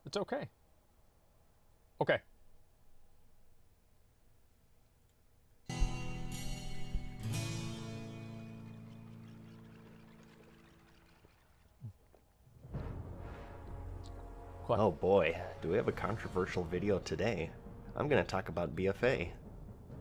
It's okay. Okay. What? Oh boy, do we have a controversial video today. I'm gonna talk about BFA.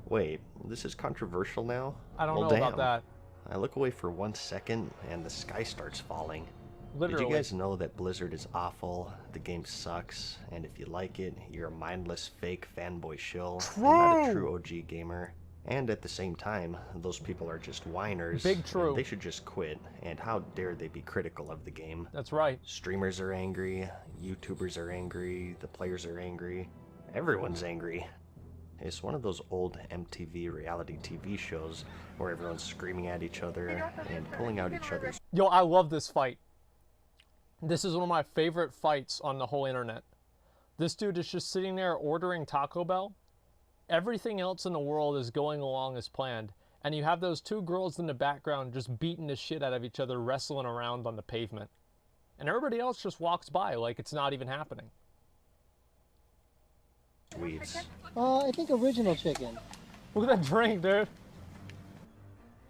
Wait, this is controversial now? I don't Well, know about damn. that. I look away for 1 second and the sky starts falling. Literally. Did you guys know that Blizzard is awful, the game sucks, and if you like it, you're a mindless fake fanboy shill, and not a true OG gamer? And at the same time, those people are just whiners. Big true. They should just quit, and how dare they be critical of the game? That's right. Streamers are angry, YouTubers are angry, the players are angry, everyone's angry. It's one of those old MTV reality TV shows where everyone's screaming at each other and pulling out each other's... Yo, I love this fight. This is one of my favorite fights on the whole internet. This dude is just sitting there ordering Taco Bell. Everything else in the world is going along as planned. And you have those two girls in the background just beating the shit out of each other, wrestling around on the pavement. And everybody else just walks by like it's not even happening. weeds. I think original chicken. Look at that drink, dude.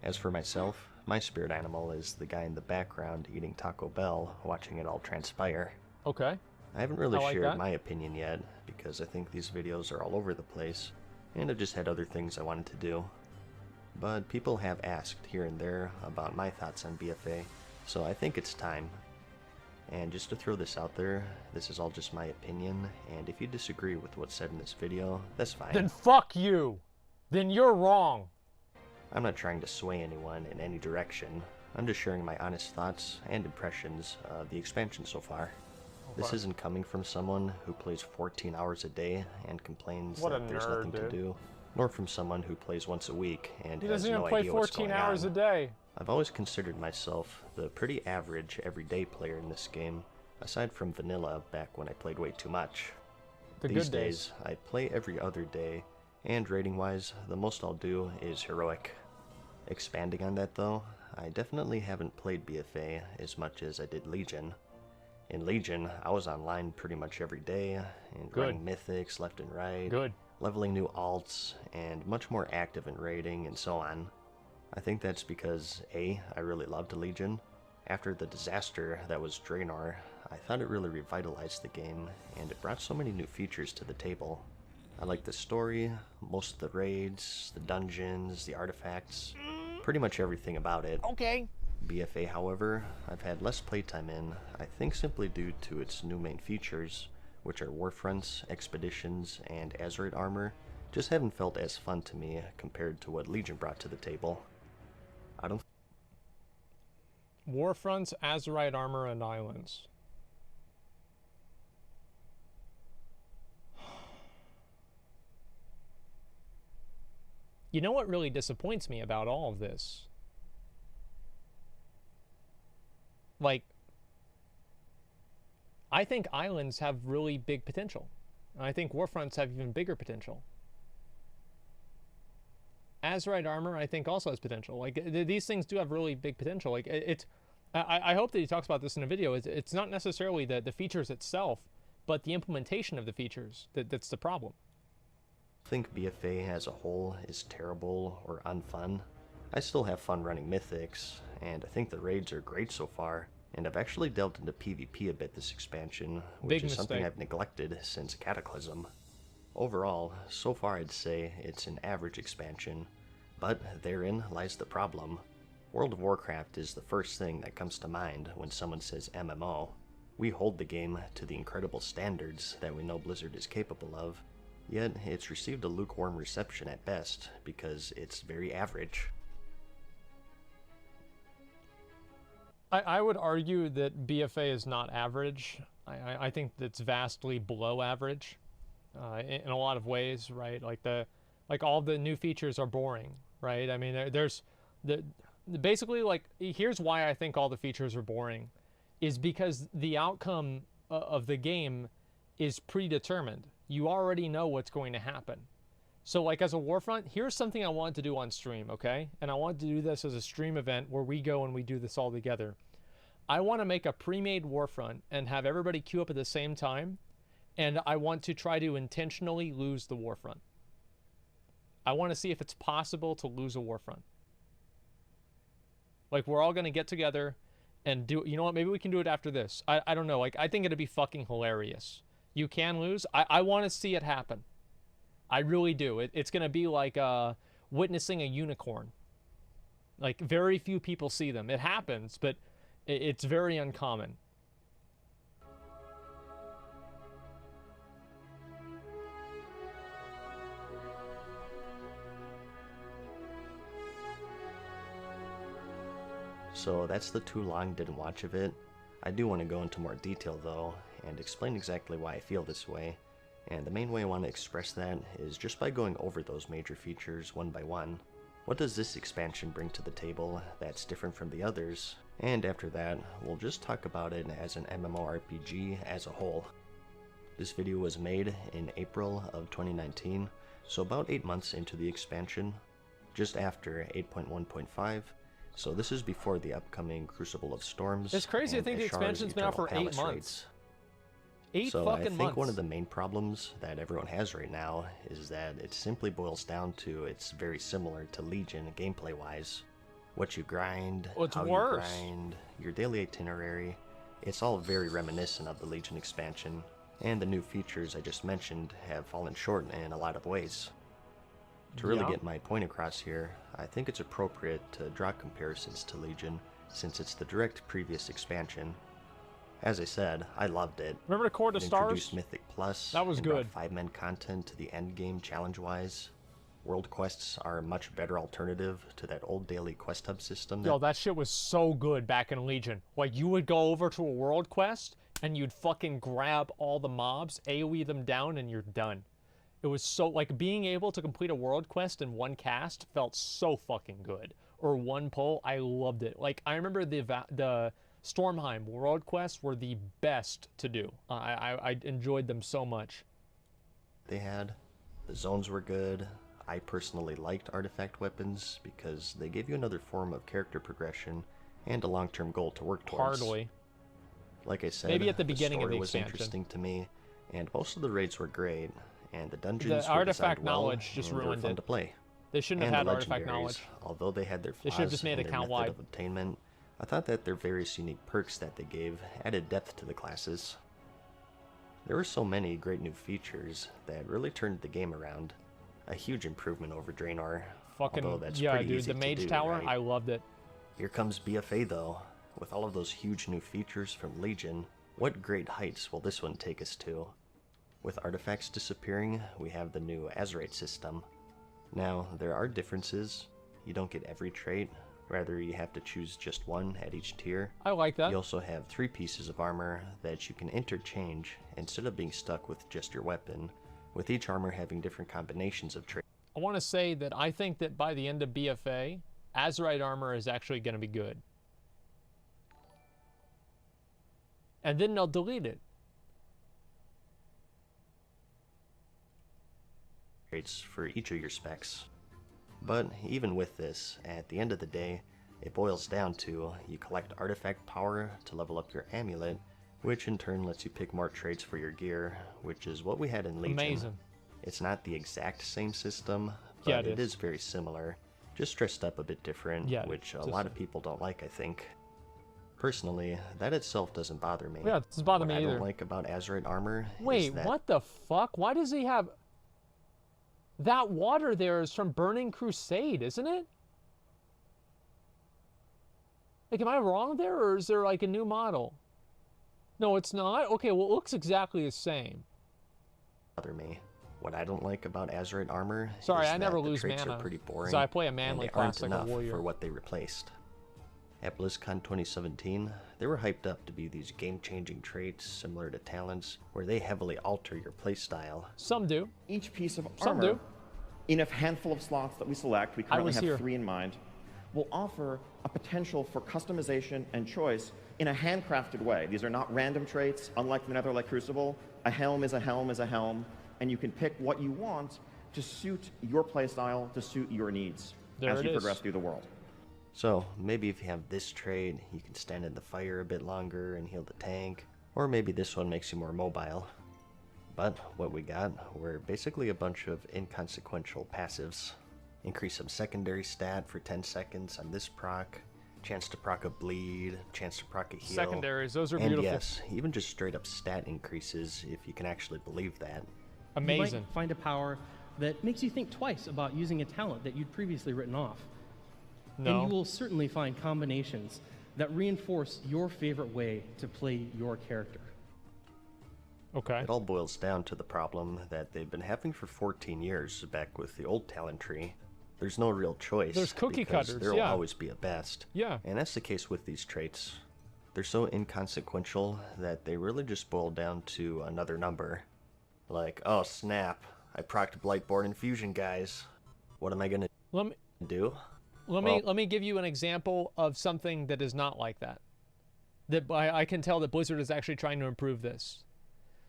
As for myself, my spirit animal is the guy in the background eating Taco Bell, watching it all transpire. Okay. I haven't really I like shared that. my opinion yet, because I think these videos are all over the place, and I just had other things I wanted to do. But people have asked here and there about my thoughts on BFA, so I think it's time. And just to throw this out there, this is all just my opinion, and if you disagree with what's said in this video, that's fine. Then fuck you. Then you're wrong. I'm not trying to sway anyone in any direction. I'm just sharing my honest thoughts and impressions of the expansion so far. This isn't coming from someone who plays 14 hours a day and complains What a that there's nerd, nothing to dude. do, nor from someone who plays once a week and He has doesn't even no play idea what's 14 going hours on. a day. I've always considered myself the pretty average everyday player in this game, aside from vanilla back when I played way too much. The These good days. I play every other day, and rating-wise, the most I'll do is heroic. Expanding on that though, I definitely haven't played BFA as much as I did Legion. In Legion, I was online pretty much every day, and Good. running mythics left and right, Good. leveling new alts, and much more active in raiding and so on. I think that's because A, I really loved Legion. After the disaster that was Draenor, I thought it really revitalized the game, and it brought so many new features to the table. I liked the story, most of the raids, the dungeons, the artifacts, pretty much everything about it. Okay. BFA, however, I've had less playtime in, I think simply due to its new main features, which are Warfronts, Expeditions, and Azerite armor, just haven't felt as fun to me compared to what Legion brought to the table. I don't Warfronts, Azerite armor, and islands. You know what really disappoints me about all of this? Like, I think islands have really big potential. And I think Warfronts have even bigger potential. Azerite armor, I think, also has potential. Like, these things do have really big potential. Like, I hope that he talks about this in a video. It's not necessarily the features itself, but the implementation of the features that's the problem. think BFA as a whole is terrible or unfun. I still have fun running mythics, and I think the raids are great so far, and I've actually delved into PvP a bit this expansion, which is something I've neglected since Cataclysm. Overall, so far I'd say it's an average expansion, but therein lies the problem. World of Warcraft is the first thing that comes to mind when someone says MMO. We hold the game to the incredible standards that we know Blizzard is capable of, yet it's received a lukewarm reception at best because it's very average. I would argue that BFA is not average. I think that's vastly below average in a lot of ways, right? Like all the new features are boring, right? I mean, there's basically, like, here's why I think all the features are boring, is because the outcome of the game is predetermined. You already know what's going to happen. So, like, as a Warfront, here's something I want to do on stream, okay? And I want to do this as a stream event where we go and we do this all together. I want to make a pre-made Warfront and have everybody queue up at the same time and I want to try to intentionally lose the Warfront. I want to see if it's possible to lose a Warfront. Like, we're all going to get together and do, you know what, maybe we can do it after this. I don't know, like, I think it'd be fucking hilarious. You can lose. I want to see it happen. I really do. It's going to be like witnessing a unicorn. Like, very few people see them. It happens, but it's very uncommon. So that's the too long didn't watch of it. I do want to go into more detail though, and explain exactly why I feel this way. And the main way I want to express that is just by going over those major features one by one. What does this expansion bring to the table that's different from the others? And after that, we'll just talk about it as an MMORPG as a whole. This video was made in April of 2019, so about 8 months into the expansion, just after 8.1.5. So this is before the upcoming Crucible of Storms. It's crazy. I think the expansion's been out for 8 months. 8 fucking months. So I think one of the main problems that everyone has right now is that it simply boils down to it's very similar to Legion gameplay-wise. What you grind, how you grind, your daily itinerary, it's all very reminiscent of the Legion expansion. And the new features I just mentioned have fallen short in a lot of ways. To really get my point across here, I think it's appropriate to draw comparisons to Legion, since it's the direct previous expansion. As I said, I loved it. Remember the Court of Stars? Introduced Mythic Plus. That was good. 5-man content to the end game challenge-wise. World quests are a much better alternative to that old daily quest hub system. Yo, that shit was so good back in Legion. Like, you would go over to a world quest, and you'd fucking grab all the mobs, AoE them down, and you're done. It was so, like, being able to complete a world quest in one cast felt so fucking good. Or one pull, I loved it. Like, I remember the Stormheim world quests were the best to do. I enjoyed them so much. The zones were good. I personally liked artifact weapons because they gave you another form of character progression and a long-term goal to work towards. Hardly. Like I said, maybe at the beginning of the expansion was interesting to me, and most of the raids were great. And the dungeons the artifact knowledge just ruined fun it. To play. They shouldn't have had artifact knowledge. Although they had their flaws, they should have just made and their account-wide. Method of obtainment, I thought that their various unique perks that they gave added depth to the classes. There were so many great new features that really turned the game around. A huge improvement over Draenor. Fucking that's yeah, pretty dude. easy The Mage to do, Tower, right? I loved it. Here comes BFA though, with all of those huge new features from Legion. What great heights will this one take us to? With artifacts disappearing, we have the new Azerite system. Now, there are differences. You don't get every trait, rather you have to choose just one at each tier. I like that. You also have 3 pieces of armor that you can interchange instead of being stuck with just your weapon, with each armor having different combinations of traits. I want to say that I think that by the end of BFA, Azerite armor is actually going to be good. And then they'll delete it. Traits for each of your specs. But even with this, at the end of the day, it boils down to you collect artifact power to level up your amulet, which in turn lets you pick more traits for your gear, which is what we had in Legion. Amazing. It's not the exact same system, but it is very similar, just dressed up a bit different, which a lot of people don't like, I think. Personally, that itself doesn't bother me. Yeah, it doesn't bother me either. What I don't like about Azerite armor Wait, is that... what the fuck? Why does he have... That water there is from Burning Crusade, isn't it? Like, am I wrong there, or is there, like, a new model? No, it's not? Okay, well, it looks exactly the same. Bother me. What I don't like about Azerite armor is I that never the lose traits mana, are pretty boring, so I play a manly and they class aren't like a enough warrior. for what they replaced. At BlizzCon 2017, they were hyped up to be these game-changing traits similar to talents, where they heavily alter your playstyle. Some do. Each piece of Some armor, do. in a handful of slots that we select, we currently have 3 in mind, will offer a potential for customization and choice in a handcrafted way. These are not random traits, unlike the Netherlight Crucible. A helm is a helm is a helm, and you can pick what you want to suit your playstyle, to suit your needs as you progress through the world. So, maybe if you have this trait, you can stand in the fire a bit longer and heal the tank, or maybe this one makes you more mobile. But what we got were basically a bunch of inconsequential passives. Increase some secondary stat for 10 seconds on this proc, chance to proc a bleed, chance to proc a heal. Secondaries, those are and beautiful. Yes, even just straight up stat increases, if you can actually believe that. Amazing. You might find a power that makes you think twice about using a talent that you'd previously written off. No. And you will certainly find combinations that reinforce your favorite way to play your character. Okay. It all boils down to the problem that they've been having for 14 years back with the old talent tree. There's no real choice. There's cookie because cutters, there'll yeah. always be a best. Yeah. And that's the case with these traits. They're so inconsequential that they really just boil down to another number. Like, oh snap, I procced Blightborn Infusion, guys. What am I gonna do? Let me give you an example of something that is not like that. That I can tell that Blizzard is actually trying to improve this.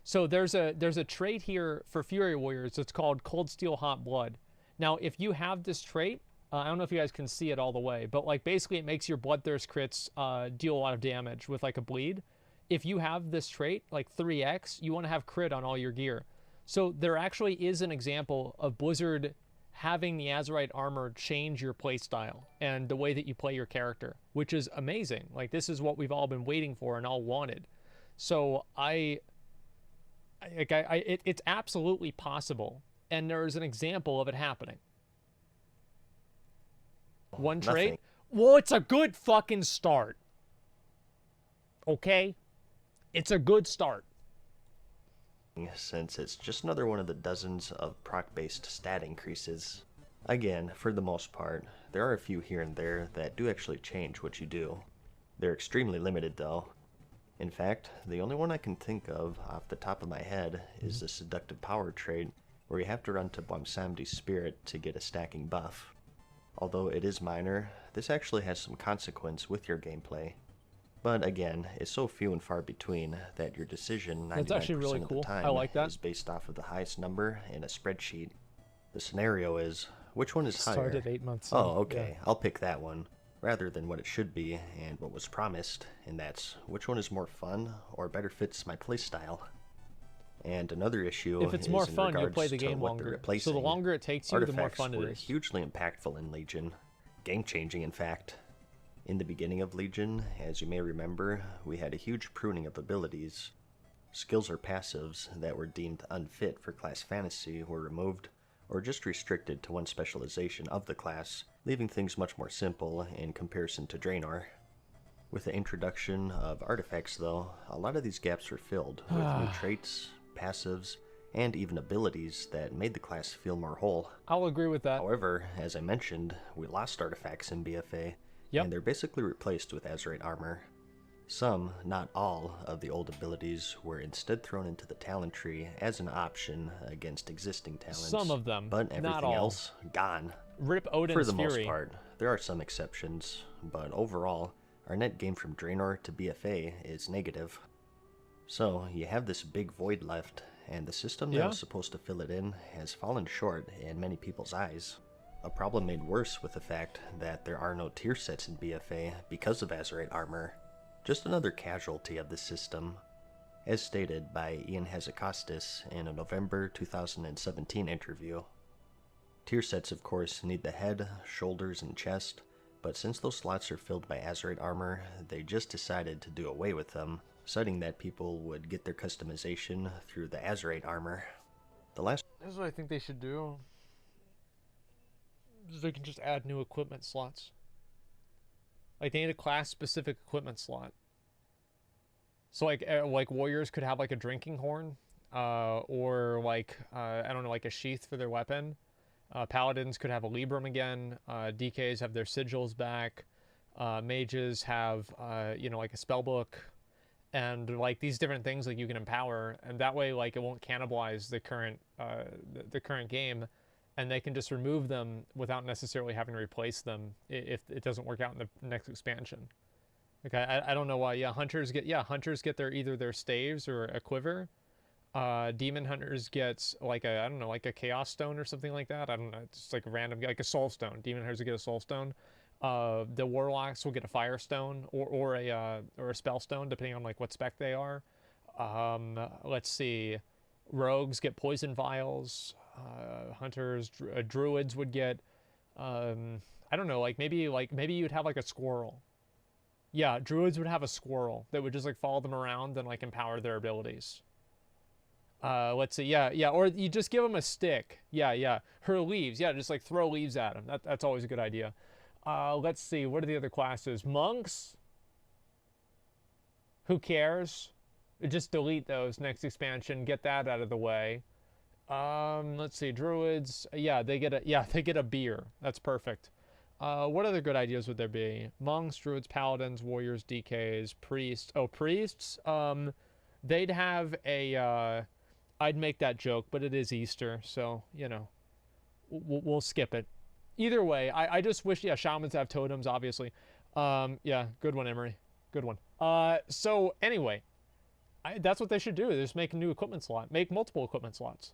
So there's a trait here for Fury Warriors. It's called Cold Steel Hot Blood. Now, if you have this trait, I don't know if you guys can see it all the way, but like basically it makes your Bloodthirst crits deal a lot of damage with like a bleed. If you have this trait, like 3x, you want to have crit on all your gear. So there actually is an example of Blizzard having the Azerite armor change your playstyle and the way that you play your character, which is amazing. Like this is what we've all been waiting for and all wanted. So it's absolutely possible, and there's an example of it happening. One trait? Nothing. Well, it's a good fucking start. Okay? It's a good start. Since it's just another one of the dozens of proc-based stat increases. Again, for the most part, there are a few here and there that do actually change what you do. They're extremely limited though. In fact, the only one I can think of off the top of my head is the Seductive Power trait, where you have to run to Bwamsamdi's Spirit to get a stacking buff. Although it is minor, this actually has some consequence with your gameplay. But again, it's so few and far between that your decision 99% That's actually really of cool. the time I like that. is based off of the highest number in a spreadsheet. The scenario is, which one is higher? Started 8 months. Oh, okay, I'll pick that one, rather than what it should be and what was promised, and that's which one is more fun or better fits my playstyle. And another issue If it's is more in fun, you'll regards play the to game what they're longer. So replacing. the longer it takes you, the more fun it Artifacts were is. hugely impactful in Legion. Game-changing, in fact. In the beginning of Legion, as you may remember, we had a huge pruning of abilities. Skills or passives that were deemed unfit for class fantasy were removed, or just restricted to one specialization of the class, leaving things much more simple in comparison to Draenor. With the introduction of artifacts, though, a lot of these gaps were filled with new traits, passives, and even abilities that made the class feel more whole. I'll agree with that. However, as I mentioned, we lost artifacts in BFA, Yep. and they're basically replaced with Azerite armor. Some, not all, of the old abilities were instead thrown into the talent tree as an option against existing talents. Some of them, but everything not all. else, gone. Rip Odin's For the Fury. most part, there are some exceptions, but overall, our net gain from Draenor to BFA is negative. So, you have this big void left, and the system that was supposed to fill it in has fallen short in many people's eyes. A problem made worse with the fact that there are no tier sets in BFA because of Azerite armor. Just another casualty of the system. As stated by Ian Hazakostas in a November 2017 interview. Tier sets, of course, need the head, shoulders, and chest, but since those slots are filled by Azerite armor, they just decided to do away with them, citing that people would get their customization through the Azerite armor. The last This is what I think they should do. They can just add new equipment slots. Like they need a class-specific equipment slot. So like warriors could have like a drinking horn, or like I don't know, like a sheath for their weapon. Paladins could have a Librum again. DKs have their sigils back. Mages have you know, like a spell book, and like these different things like you can empower, and that way like it won't cannibalize the current game. And they can just remove them without necessarily having to replace them if it doesn't work out in the next expansion. Like I don't know why. Hunters get their either their staves or a quiver. Demon hunters gets like a, I don't know, like a chaos stone or something like that. I don't know. It's like a random, like a soul stone. Demon hunters will get a soul stone. The warlocks will get a fire stone or a spell stone depending on like what spec they are. Let's see. rogues get poison vials. Hunters, druids would get, I don't know, like maybe you'd have like a squirrel. Yeah, druids would have a squirrel that would just like follow them around and like empower their abilities. Let's see, yeah, or you just give them a stick. Yeah, her leaves, yeah, just like throw leaves at them. That's always a good idea. Let's see, what are the other classes? Monks? Who cares? Just delete those next expansion, get that out of the way. Let's see, druids, yeah, they get a beer. That's perfect. What other good ideas would there be? Monks, druids, paladins, warriors, DKs, priests. Oh, priests? They'd have a, I'd make that joke, but it is Easter, so, you know, we'll skip it. Either way, I just wish, yeah, shamans have totems, obviously. Yeah, good one, Emery. Good one. So, anyway, that's what they should do. Just make a new equipment slot. Make multiple equipment slots.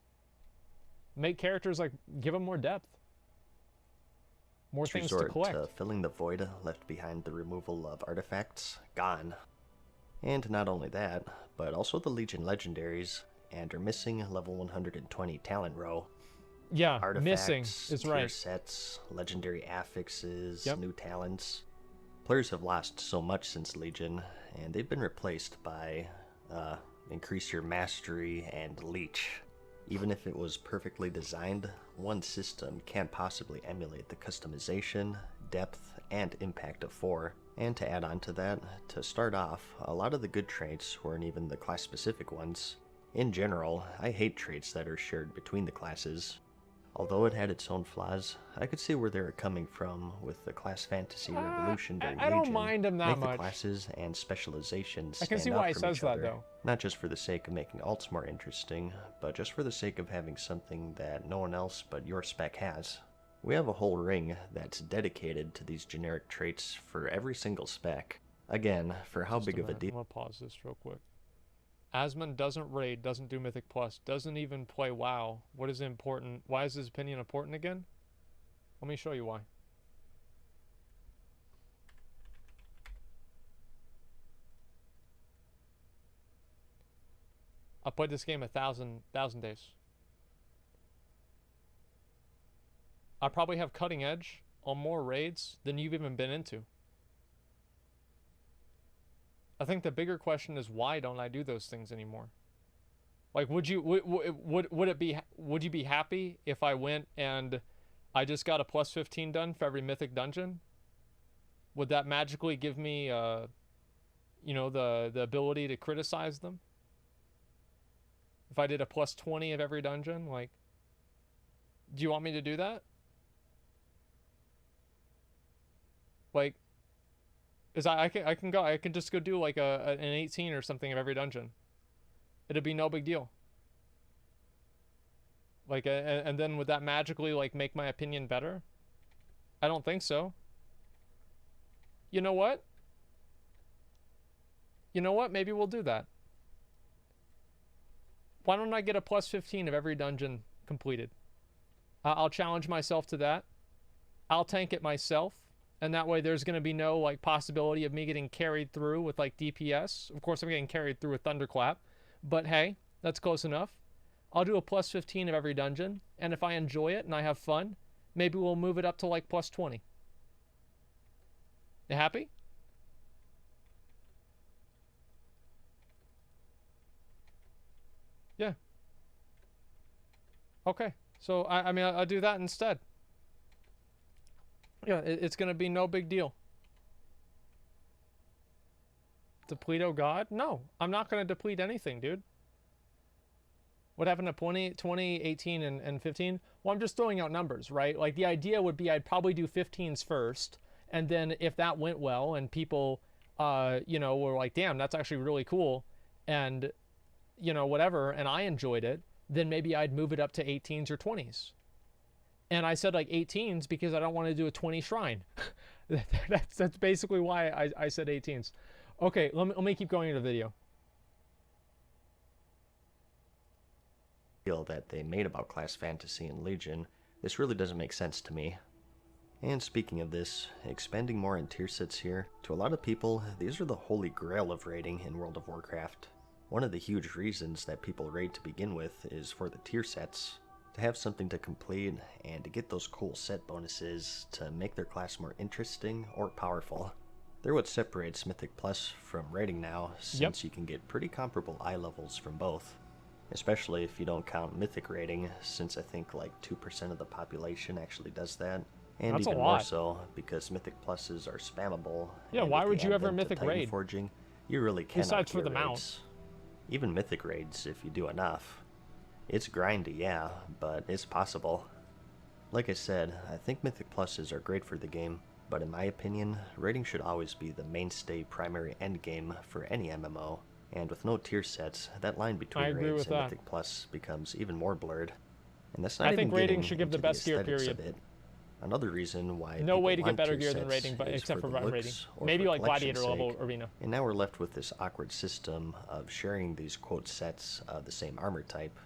Make characters, like, give them more depth. More things to collect. To filling the void left behind the removal of artifacts, gone. And not only that, but also the Legion legendaries, and are missing level 120 talent row. Yeah, artifacts, missing is right. Sets, legendary affixes, yep. New talents. Players have lost so much since Legion, and they've been replaced by increase your mastery and leech. Even if it was perfectly designed, one system can't possibly emulate the customization, depth, and impact of 4. And to add on to that, to start off, a lot of the good traits weren't even the class-specific ones. In general, I hate traits that are shared between the classes. Although it had its own flaws, I could see where they were coming from with the class fantasy revolution during Legion. I don't mind them that much. The classes and specializations I can stand see out why he from says each that, other. though. Not just for the sake of making alts more interesting, but just for the sake of having something that no one else but your spec has. We have a whole ring that's dedicated to these generic traits for every single spec. Again, for how big of a deal... I'm gonna pause this real quick. Asmon doesn't raid, doesn't do Mythic Plus, doesn't even play WoW. What is important? Why is his opinion important again? Let me show you why. I played this game 1,000 days. I probably have cutting edge on more raids than you've even been into. I think the bigger question is, why don't I do those things anymore? Like, would you be happy if I went and I just got a plus 15 done for every mythic dungeon? Would that magically give me you know, the ability to criticize them? If I did a plus 20 of every dungeon, like, do you want me to do that? Like, is I can just go do like an 18 or something of every dungeon. It'd be no big deal. Like, and then would that magically like make my opinion better? I don't think so. You know what? You know what? Maybe we'll do that. Why don't I get a plus 15 of every dungeon completed? I'll challenge myself to that. I'll tank it myself. And that way there's going to be no like possibility of me getting carried through with like DPS. Of course I'm getting carried through with Thunderclap. But hey, that's close enough. I'll do a plus 15 of every dungeon. And if I enjoy it and I have fun, maybe we'll move it up to like plus 20. You happy? Yeah. Okay. So, I mean, I'll do that instead. Yeah, it's going to be no big deal. Deplete, oh god? No, I'm not going to deplete anything, dude. What happened to 20, 18, and 15? Well, I'm just throwing out numbers, right? Like, the idea would be I'd probably do 15s first, and then if that went well and people, you know, were like, damn, that's actually really cool, and, you know, whatever, and I enjoyed it, then maybe I'd move it up to 18s or 20s. And I said like 18s because I don't want to do a 20 shrine. that's basically why I said 18s. Okay, let me keep going into the video. That they made about class fantasy and Legion, this really doesn't make sense to me. And speaking of this, expanding more in tier sets here, to a lot of people, these are the holy grail of raiding in World of Warcraft. One of the huge reasons that people raid to begin with is for the tier sets, to have something to complete and to get those cool set bonuses to make their class more interesting or powerful. They're what separates Mythic Plus from raiding now, since you can get pretty comparable eye levels from both. Especially if you don't count Mythic raiding, since I think like 2% of the population actually does that. And That's even a more lot. so, because Mythic Pluses are spammable. Yeah, and why with would the you ever advent of Mythic Titan raid? Forging, you really cannot Besides for get the mount. raids. Even Mythic raids, if you do enough. It's grindy, yeah, but it's possible. Like I said, I think Mythic Pluses are great for the game, but in my opinion, raiding should always be the mainstay primary endgame for any MMO, and with no tier sets, that line between agree raids with and that. Mythic Plus becomes even more blurred. And that's not I even think raiding getting should give the into best gear, aesthetics of period. it. Another reason why No people way to get want better tier gear than sets raiding, but is except for the raiding. looks or Maybe for like collection's gladiator level sake. arena. And now we're left with this awkward system of sharing these quote sets of the same armor type.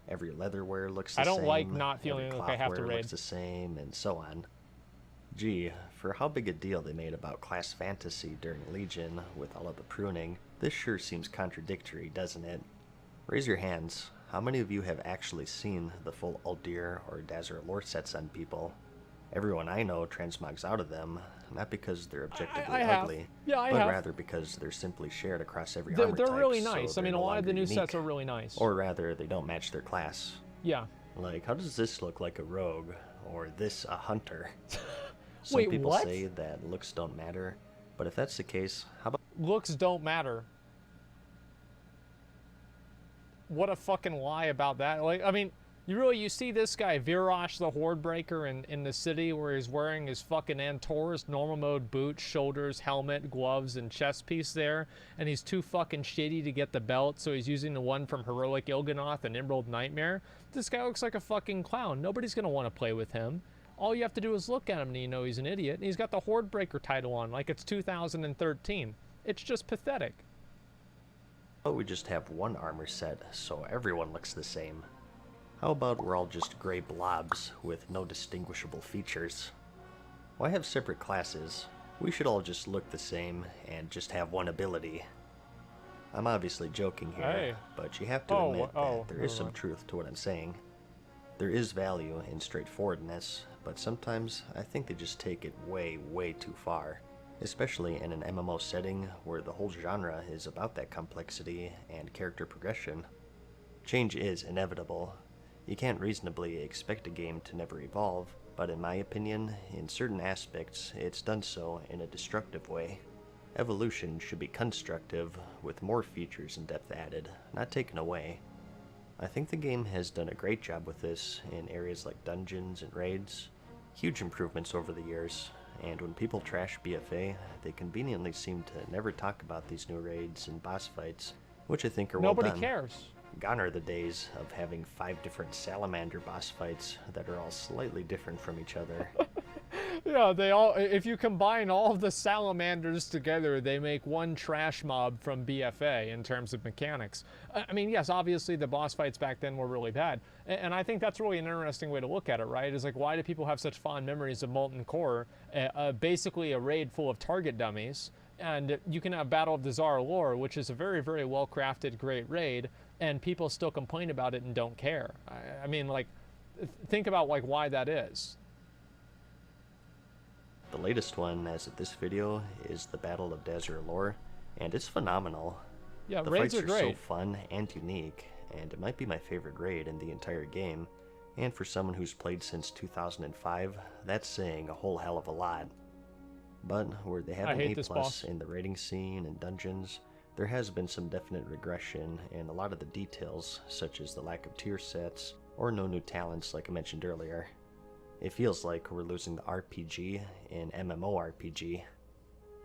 Every leatherware looks the I same. don't like not feeling every like I have to clothwear raid. looks the same, and so on. Gee, for how big a deal they made about class fantasy during Legion with all of the pruning, this sure seems contradictory, doesn't it? Raise your hands. How many of you have actually seen the full Uldir or Dazzler lore sets on people? Everyone I know transmogs out of them, not because they're objectively I have. ugly, Yeah, I but have. rather because they're simply shared across every armor They're type, really so nice. I they're mean, a no lot of the longer new sets unique. are really nice. Or rather, they don't match their class. Yeah. Like, how does this look like a rogue, or this a hunter? Some Wait, people what? say that looks don't matter, but if that's the case, how about Looks don't matter. What a fucking lie about that. Like, I mean, you see this guy, Virosh the Hordebreaker in the city where he's wearing his fucking Antor's normal mode boots, shoulders, helmet, gloves, and chest piece there, and he's too fucking shitty to get the belt, so he's using the one from Heroic Il'gynoth and Emerald Nightmare. This guy looks like a fucking clown. Nobody's gonna want to play with him. All you have to do is look at him and you know he's an idiot, and he's got the Hordebreaker title on like it's 2013. It's just pathetic. we just have one armor set so everyone looks the same? How about we're all just gray blobs with no distinguishable features? Why have separate classes? We should all just look the same and just have one ability. I'm obviously joking here, Hey. but you have to admit that there is some truth to what I'm saying. There is value in straightforwardness, but sometimes I think they just take it way, way too far. Especially in an MMO setting where the whole genre is about that complexity and character progression. Change is inevitable. You can't reasonably expect a game to never evolve, but in my opinion, in certain aspects, it's done so in a destructive way. Evolution should be constructive, with more features and depth added, not taken away. I think the game has done a great job with this in areas like dungeons and raids. Huge improvements over the years, and when people trash BFA, they conveniently seem to never talk about these new raids and boss fights, which I think are well done. Nobody cares. Gone are the days of having 5 different salamander boss fights that are all slightly different from each other. Yeah, they all. If you combine all of the salamanders together, they make one trash mob from BFA in terms of mechanics. I mean, yes, obviously the boss fights back then were really bad, and I think that's really an interesting way to look at it, right? Is like, why do people have such fond memories of Molten Core, basically a raid full of target dummies? And you can have Battle of the Tsar lore, which is a very, very well-crafted, great raid, and people still complain about it and don't care. I mean, like, think about like why that is. The latest one, as of this video, is the Battle of Dazzler lore, and it's phenomenal. Yeah, The raids fights are are so great. fun and unique, and it might be my favorite raid in the entire game, and for someone who's played since 2005, that's saying a whole hell of a lot. But where they have I an hate A+ this boss. in the raiding scene and dungeons, there has been some definite regression in a lot of the details, such as the lack of tier sets, or no new talents like I mentioned earlier. It feels like we're losing the RPG in MMORPG. It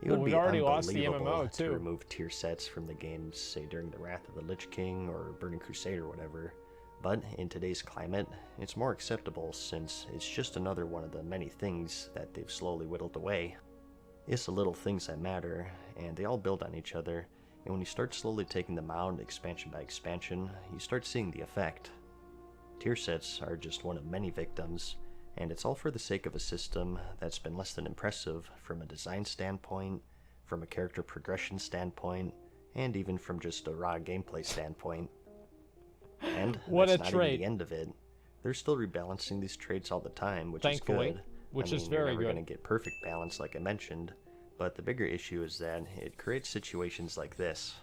Well, would we be already lost the unbelievable MMO to too. remove tier sets from the games, say during the Wrath of the Lich King or Burning Crusade or whatever. But in today's climate, it's more acceptable since it's just another one of the many things that they've slowly whittled away. It's the little things that matter, and they all build on each other, and when you start slowly taking them out expansion by expansion, you start seeing the effect. Tier sets are just one of many victims, and it's all for the sake of a system that's been less than impressive from a design standpoint, from a character progression standpoint, and even from just a raw gameplay standpoint. And what that's a not trait. even the end of it. They're still rebalancing these traits all the time, which Thankfully, is good. which I is mean, very you're never good. going to get perfect balance like I mentioned, but the bigger issue is that it creates situations like this.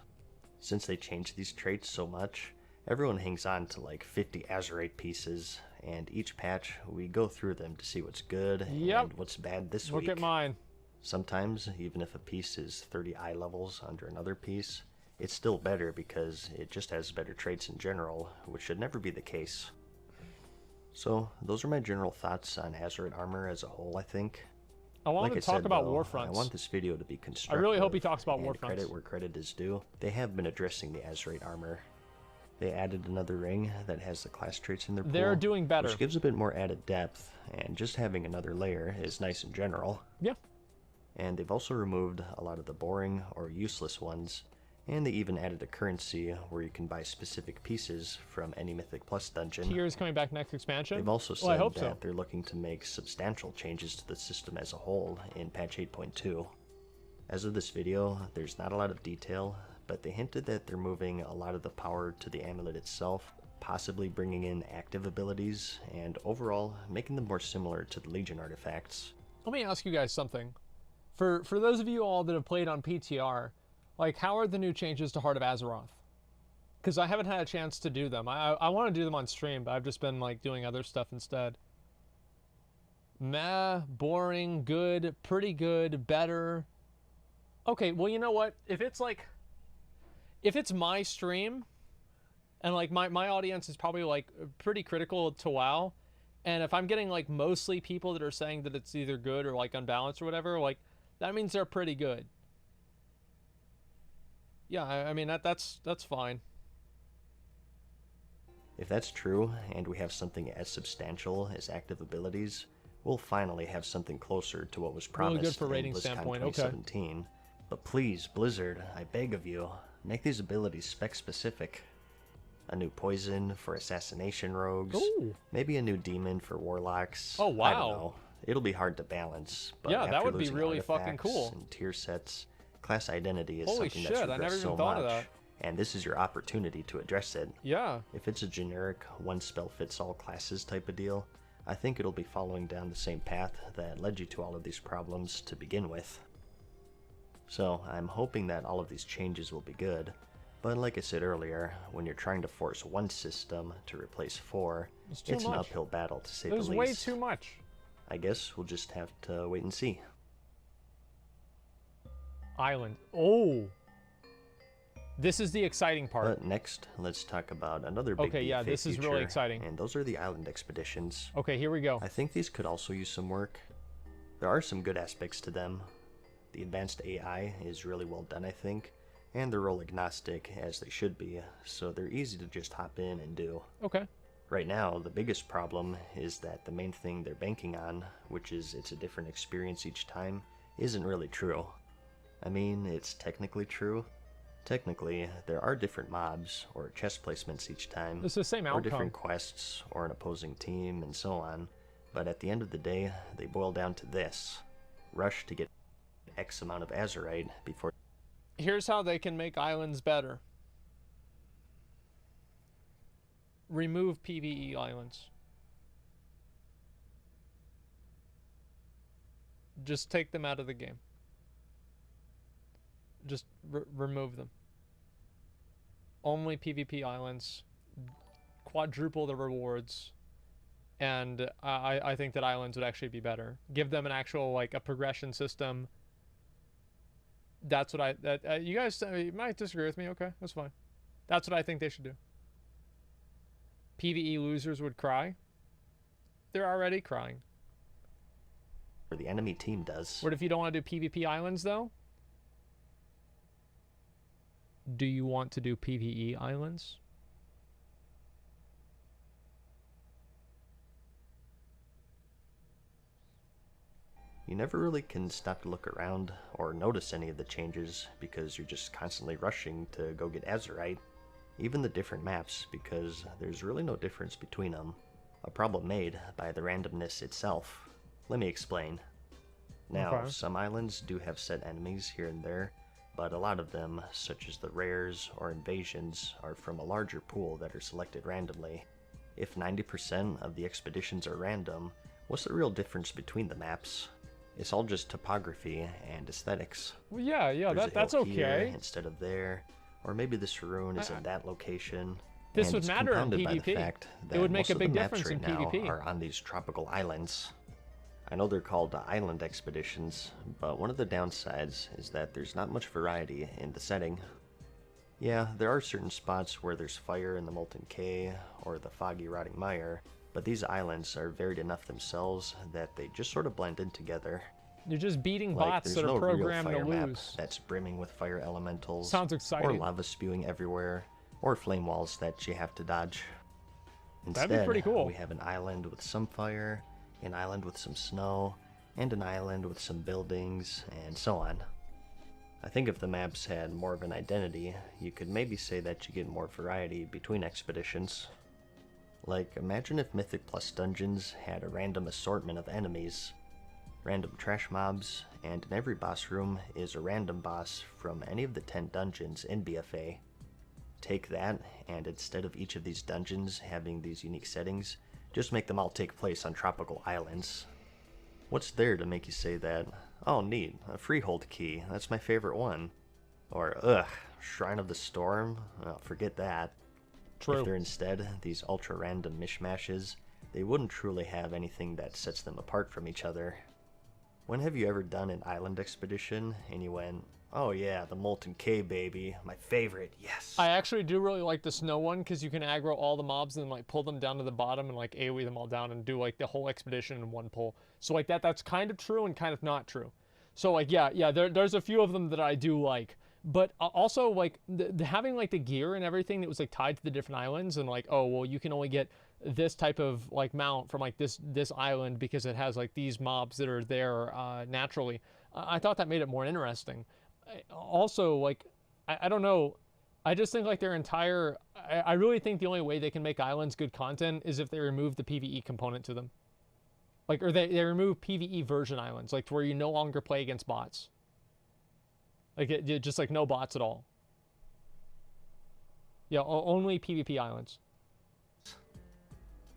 Since they change these traits so much, everyone hangs on to like 50 Azerite pieces, and each patch we go through them to see what's good and what's bad this week. Look at mine. Sometimes, even if a piece is 30 eye levels under another piece, it's still better because it just has better traits in general, which should never be the case. So, those are my general thoughts on Azerite armor as a whole, I think. I want to talk about Warfronts. I want this video to be constructive. I really hope he talks about and Warfronts. Credit where credit is due. They have been addressing the Azerite armor. They added another ring that has the class traits in their pool. They're doing better. Which gives a bit more added depth, and just having another layer is nice in general. Yeah. And they've also removed a lot of the boring or useless ones, and they even added a currency where you can buy specific pieces from any Mythic Plus dungeon. Tier is coming back next expansion? They've also said I hope that so. they're looking to make substantial changes to the system as a whole in patch 8.2. As of this video, there's not a lot of detail, but they hinted that they're moving a lot of the power to the amulet itself, possibly bringing in active abilities, and overall making them more similar to the Legion artifacts. Let me ask you guys something. For those of you all that have played on PTR, like, how are the new changes to Heart of Azeroth? Because I haven't had a chance to do them. I want to do them on stream, but I've just been, like, doing other stuff instead. Meh, boring, good, pretty good, better. Okay, well, you know what? If it's, like... If it's my stream, and, like, my audience is probably, like, pretty critical to WoW, and if I'm getting, like, mostly people that are saying that it's either good or, like, unbalanced or whatever, like, that means they're pretty good. Yeah, I mean, that's fine. If that's true, and we have something as substantial as active abilities, we'll finally have something closer to what was promised Really good for rating in BlizzCon standpoint, 2017. okay. But please, Blizzard, I beg of you, make these abilities spec-specific. A new poison for assassination rogues, Ooh. maybe a new demon for warlocks. Oh, wow. I don't know. It'll be hard to balance, but Yeah, that after would be losing really fucking artifacts cool. and tier sets, class identity is Holy something shit, that's I never regressed even so thought much, of that. and this is your opportunity to address it. Yeah. If it's a generic one-spell-fits-all classes type of deal, I think it'll be following down the same path that led you to all of these problems to begin with. So, I'm hoping that all of these changes will be good, but like I said earlier, when you're trying to force one system to replace 4, It's too it's an much. uphill battle to say the There's least. way too much. I guess we'll just have to wait and see. Island. Oh. This is the exciting part. But next, let's talk about another big Okay, yeah, BFA this is really feature, exciting. and those are the island expeditions. Okay, here we go. I think these could also use some work. There are some good aspects to them. The advanced AI is really well done, I think, and they're role agnostic, as they should be, so they're easy to just hop in and do. Okay. Right now, the biggest problem is that the main thing they're banking on, which is it's a different experience each time, isn't really true. I mean, it's technically true. Technically, there are different mobs or chest placements each time, It's the same or outcome. different quests or an opposing team and so on, but at the end of the day, they boil down to this: rush to get X amount of Azerite before. Here's how they can make islands better. Remove PvE islands. Just take them out of the game. Just remove them. Only PvP islands. Quadruple the rewards. And I think that islands would actually be better. Give them an actual, like, a progression system. That's what you guys you might disagree with me. Okay, that's fine. That's what I think they should do. PvE losers would cry. They're already crying. the enemy team does. What if you don't want to do PvP islands, though? Do you want to do PvE islands? You never really can stop to look around or notice any of the changes because you're just constantly rushing to go get Azerite. Even the different maps, because there's really no difference between them. A problem made by the randomness itself. Let me explain. Now, Okay. some islands do have set enemies here and there, but a lot of them, such as the rares or invasions, are from a larger pool that are selected randomly. If 90% of the expeditions are random, what's the real difference between the maps? It's all just topography and aesthetics. Well, yeah, that's okay. Here instead of there, or maybe this rune is in that location. This would matter in PvP. It would make a big difference in PvP. Are on these tropical islands. I know they're called island expeditions, but one of the downsides is that there's not much variety in the setting. Yeah, there are certain spots where there's fire in the molten K or the foggy rotting mire, but these islands are varied enough themselves that they just sort of blend in together. You're just beating bots that are programmed to lose. That's brimming with fire elementals. Sounds exciting. Or lava spewing everywhere, or flame walls that you have to dodge. Instead, that'd be pretty cool. We have an island with some fire, an island with some snow, and an island with some buildings, and so on. I think if the maps had more of an identity, you could maybe say that you get more variety between expeditions. Like, imagine if Mythic Plus dungeons had a random assortment of enemies, random trash mobs, and in every boss room is a random boss from any of the 10 dungeons in BFA. Take that, and instead of each of these dungeons having these unique settings, just make them all take place on tropical islands. What's there to make you say that, oh neat, a freehold key, that's my favorite one? Or, ugh, Shrine of the Storm? Oh, forget that. True. If they're instead these ultra-random mishmashes, they wouldn't truly have anything that sets them apart from each other. When have you ever done an island expedition and you went, oh yeah, the Molten K baby, my favorite, yes. I actually do really like the snow one because you can aggro all the mobs and like pull them down to the bottom and like AoE them all down and do like the whole expedition in one pull. So like that's kind of true and kind of not true. So like yeah, there's a few of them that I do like. But also, like, having, like, the gear and everything that was, like, tied to the different islands and, like, oh, well, you can only get this type of, like, mount from, like, this island because it has, like, these mobs that are there naturally. I thought that made it more interesting. Also, like, I don't know. I just think, like, their entire... I really think the only way they can make islands good content is if they remove the PvE component to them. Like, or they remove PvE version islands, like, to where you no longer play against bots. Like, just like no bots at all. Yeah, only PvP islands.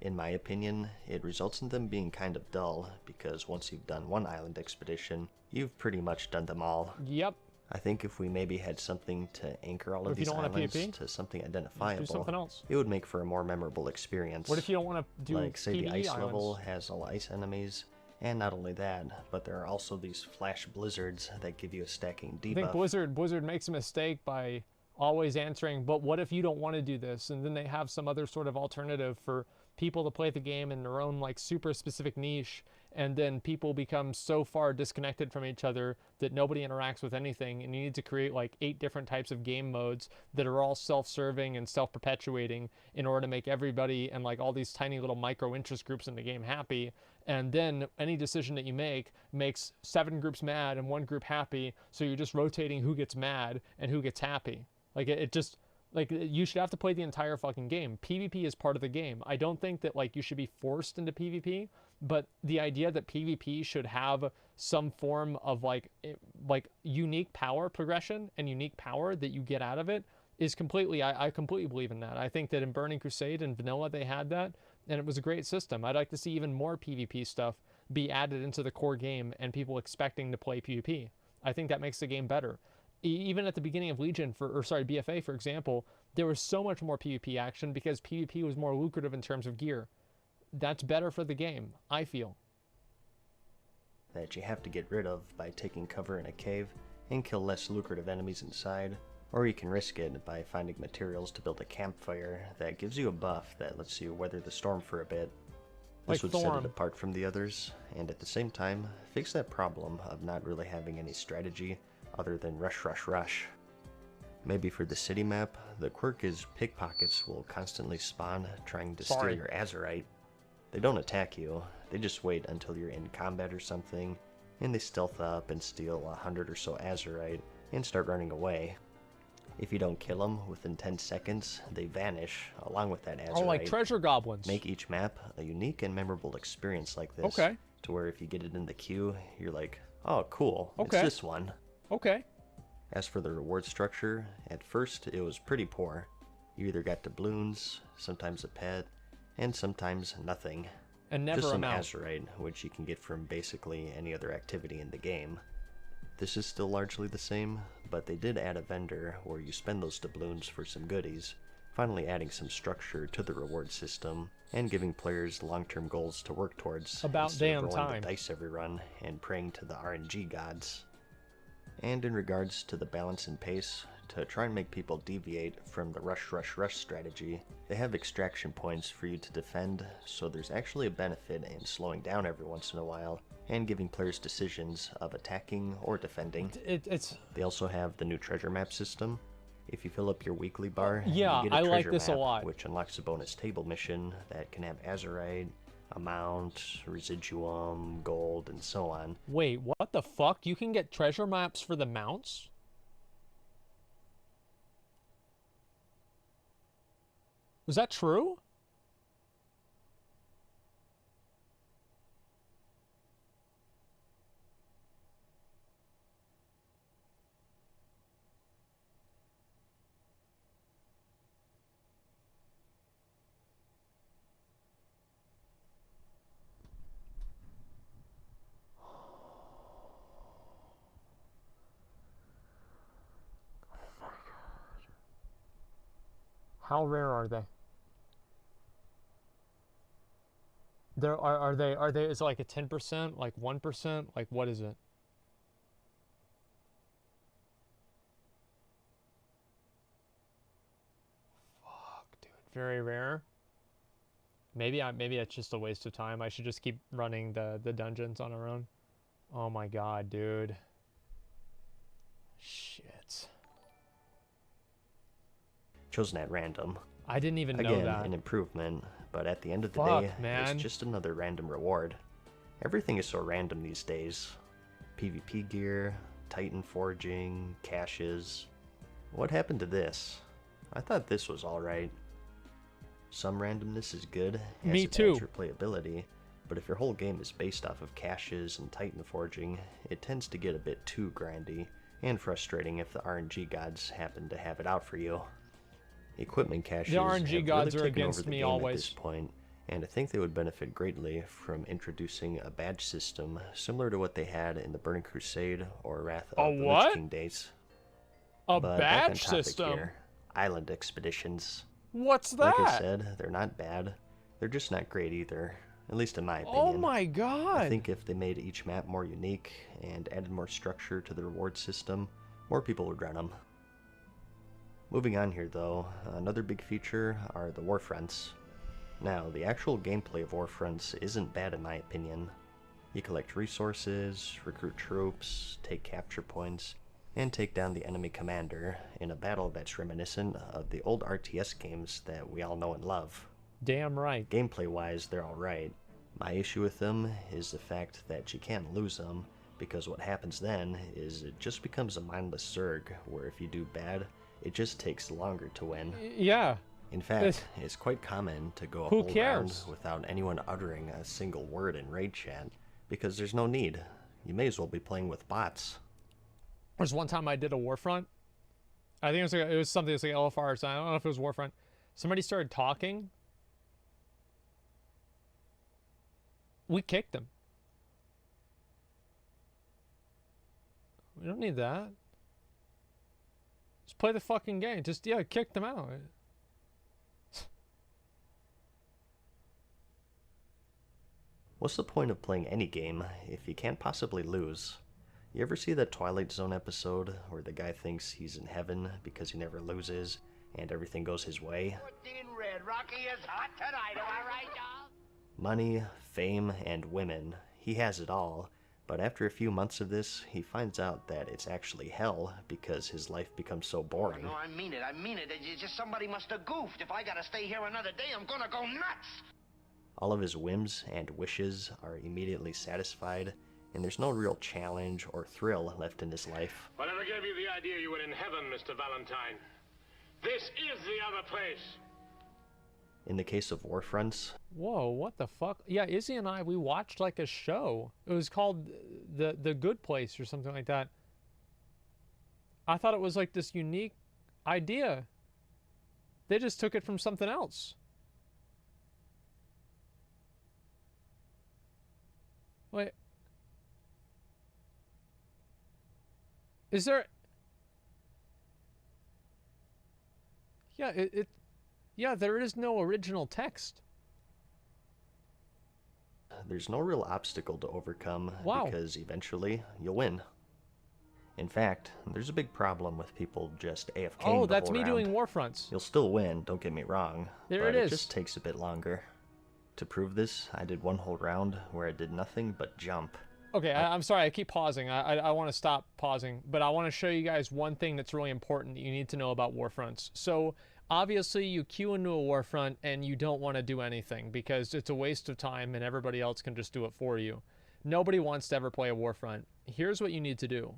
In my opinion, it results in them being kind of dull, because once you've done one island expedition, you've pretty much done them all. Yep. I think if we maybe had something to anchor all of these islands to something identifiable, do something else. It would make for a more memorable experience. What if you don't want to do like, say, PvE the ice islands? level has all ice enemies, and not only that, but there are also these flash blizzards that give you a stacking debuff. I think Blizzard makes a mistake by always answering, but what if you don't want to do this? And then they have some other sort of alternative for people to play the game in their own like super specific niche, and then people become so far disconnected from each other that nobody interacts with anything, and you need to create like 8 different types of game modes that are all self-serving and self-perpetuating in order to make everybody and like all these tiny little micro interest groups in the game happy. And then any decision that you make makes 7 groups mad and 1 group happy, so you're just rotating who gets mad and who gets happy. Like it just, like, you should have to play the entire fucking game. PvP is part of the game. I don't think that like you should be forced into PvP, but the idea that PvP should have some form of like unique power progression and unique power that you get out of it is completely, I completely believe in that. I think that in Burning Crusade and Vanilla they had that, and it was a great system. I'd like to see even more PvP stuff be added into the core game and people expecting to play PvP. I think that makes the game better. Even at the beginning of Legion, BFA, for example, there was so much more PvP action because PvP was more lucrative in terms of gear. That's better for the game, I feel. That you have to get rid of by taking cover in a cave and kill less lucrative enemies inside, or you can risk it by finding materials to build a campfire that gives you a buff that lets you weather the storm for a bit. This would set it apart from the others, and at the same time, fix that problem of not really having any strategy other than rush. Maybe for the city map, the quirk is pickpockets will constantly spawn trying to steal your Azerite. They don't attack you, they just wait until you're in combat or something, and they stealth up and steal 100 or so Azerite and start running away. If you don't kill them within 10 seconds, they vanish along with that Azerite. Oh, like treasure goblins. Make each map a unique and memorable experience like this. Okay. To where if you get it in the queue, you're like, oh, cool, okay. It's this one. Okay. As for the reward structure, at first it was pretty poor. You either got doubloons, sometimes a pet, and sometimes nothing. And never just some amount. Azerite, which you can get from basically any other activity in the game. This is still largely the same, but they did add a vendor where you spend those doubloons for some goodies, finally adding some structure to the reward system and giving players long-term goals to work towards. About instead damn of rolling time. the dice every run and praying to the RNG gods. And in regards to the balance and pace, to try and make people deviate from the rush strategy, they have extraction points for you to defend, so there's actually a benefit in slowing down every once in a while and giving players decisions of attacking or defending. They also have the new treasure map system. If you fill up your weekly bar, yeah, you get a I treasure like this map, a lot. which unlocks a bonus table mission that can have Azerite, amount, residuum, gold, and so on. Wait, what the fuck? You can get treasure maps for the mounts? Was that true? How rare are they? Are they is it like a 10%, like 1%, like what is it? Fuck, dude, very rare. Maybe it's just a waste of time. I should just keep running the dungeons on our own. Oh my god, dude. Shit. Chosen at random. I didn't even know Again, that. an improvement, but at the end of the Fuck, day, man. it's just another random reward. Everything is so random these days. PvP gear, Titan forging, caches. What happened to this? I thought this was alright. Some randomness is good, as Me it too. adds your playability, but if your whole game is based off of caches and Titan forging, it tends to get a bit too grindy, and frustrating if the RNG gods happen to have it out for you. Equipment caches The RNG have gods really are taken against over the me game always. at this point, and I think they would benefit greatly from introducing a badge system similar to what they had in the Burning Crusade or Wrath of the what? Lich King days. A But back on badge topic system? here, island expeditions. What's that? Like I said, they're not bad. They're just not great either, at least in my opinion. Oh my god. I think if they made each map more unique and added more structure to the reward system, more people would run them. Moving on here though, another big feature are the Warfronts. Now, the actual gameplay of Warfronts isn't bad in my opinion. You collect resources, recruit troops, take capture points, and take down the enemy commander in a battle that's reminiscent of the old RTS games that we all know and love. Damn right. Gameplay-wise, they're alright. My issue with them is the fact that you can't lose them, because what happens then is it just becomes a mindless zerg, where if you do bad, it just takes longer to win. Yeah. In fact, it's quite common to go a Who whole round cares? without anyone uttering a single word in raid chat, because there's no need. You may as well be playing with bots. There's one time I did a Warfront. I think it was something that's like LFR or something. I don't know if it was Warfront. Somebody started talking. We kicked them. We don't need that. Just play the fucking game. Just, yeah, kick them out. What's the point of playing any game if you can't possibly lose? You ever see that Twilight Zone episode where the guy thinks he's in heaven because he never loses and everything goes his way? Rocky is hot tonight, am I right, y'all? Money, fame, and women. He has it all, but after a few months of this, he finds out that it's actually hell because his life becomes so boring. No, I mean it. It's just somebody must have goofed. If I gotta stay here another day, I'm gonna go nuts. All of his whims and wishes are immediately satisfied, and there's no real challenge or thrill left in his life. Whatever gave you the idea you were in heaven, Mr. Valentine? This is the other place. In the case of Warfronts, Whoa, what the fuck? Yeah, Izzy and I, we watched like a show. It was called The Good Place or something like that. I thought it was like this unique idea. They just took it from something else. Wait. Is there... Yeah, yeah, there is no original text. There's no real obstacle to overcome Wow. because eventually you'll win. In fact, there's a big problem with people just AFKing the whole Oh, that's me round. doing Warfronts. You'll still win, don't get me wrong, There but it is. it just takes a bit longer. To prove this, I did one whole round where I did nothing but jump. Okay, I'm sorry, I keep pausing. I want to stop pausing, but I want to show you guys one thing that's really important that you need to know about Warfronts. So, obviously, you queue into a Warfront and you don't want to do anything because it's a waste of time and everybody else can just do it for you. Nobody wants to ever play a Warfront. Here's what you need to do.